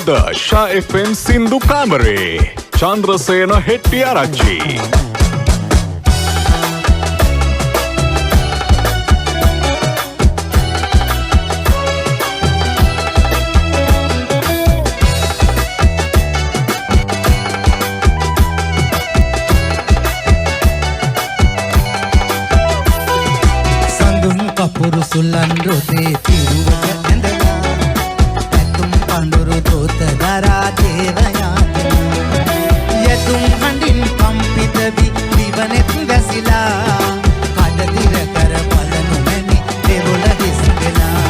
අද ෂා FM සින්දු කාමරේ චන්ද්‍රසේන හෙට්ටිආරච්චි. කපුරු සුල්ලන් රොතේ තිරුවක ඇඳලා ඇතුම් පඳුරු දෝත දරා දේවයා යතුම් හඬින් කම්පිත වී දිවනෙත් වැසිලා කඩදිර කර බලනු මැනි දෙවොල හිස් වෙලා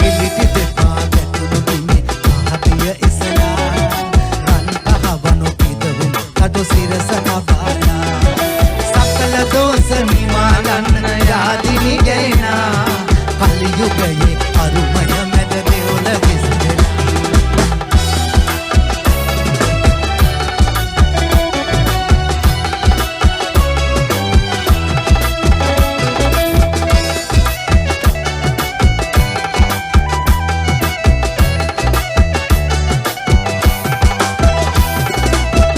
පිළිටි දෙපා ගැටුණු බිමේ මහපිය ඉසලා රන් කහවනු පිදවුම් කඩු සිරස නවාලා සකල දෝෂ නිමාලන්න යාදිනි ගේනා කලියුගයේ අරුමය මැද දෙවොල විසදෙලා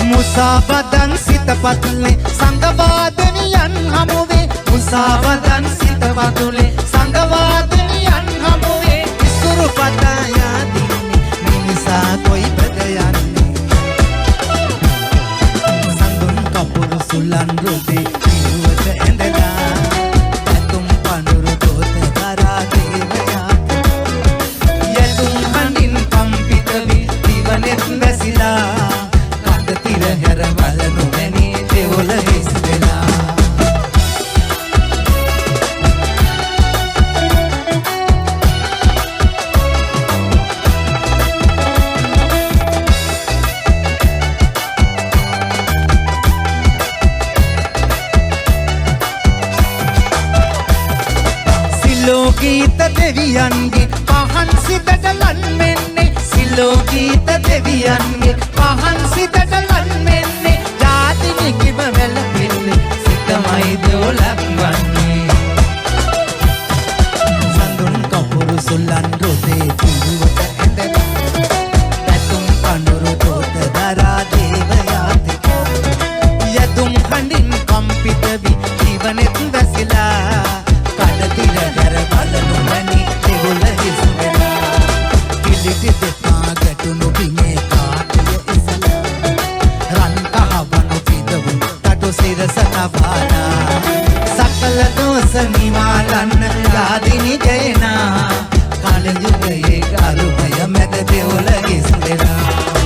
මුසාවදන් සිතපතුලේ සංගවාදනියන් හමුවේ මුසාවදන් සිතපතුලේ සංගවාදනියන් හමුවේ ඉසුරු පතා යාදින්නේ මිනිසා කොයි බද යන්නේ සංගම් කපුරු සුලන් රොදේ පිරුවට ඇඳලා ඇතුම් පඳුරු දෝත දරා දේවයා යතුම් හඬින් කම්පිත වී දිවනෙත් වැසිලා කඩතිර හැර බලනු මැනි දෙවොල හිස් වෙලා සිලෝකීත දෙවියන්ගේ පහන් සිතට ලන් මෙන්නේ සිලෝකීත දෙවියන්ගේ පහන් සිතට ලන් මෙන්නේ ජාතිනි කිව වැළපෙන්නේ සිතමයි දොලක් වන්නේ සඳුන් කපුරු සුල්ලන් රොදේ පිරුවට ඇඳලා ඇතුම් පඳුරු දෝත දරා දේවයා යතුම් හඬින් කම්පිත වී ජීවනෙත් වැසිලා කඩතිර හැර බලනු මැනි දෙවොල හිස් වෙලා පිළිටි දෙපා ගැටුණු බිමේ කාටිය ඉසලා රන් කහවනු පිදවුම් කටු සිරස නවාලා සකල දෝෂ නිවාලන්න යාදිනි ජයනා කලයුගයේ අරුමය මැද දෙවොල හිස් වෙලා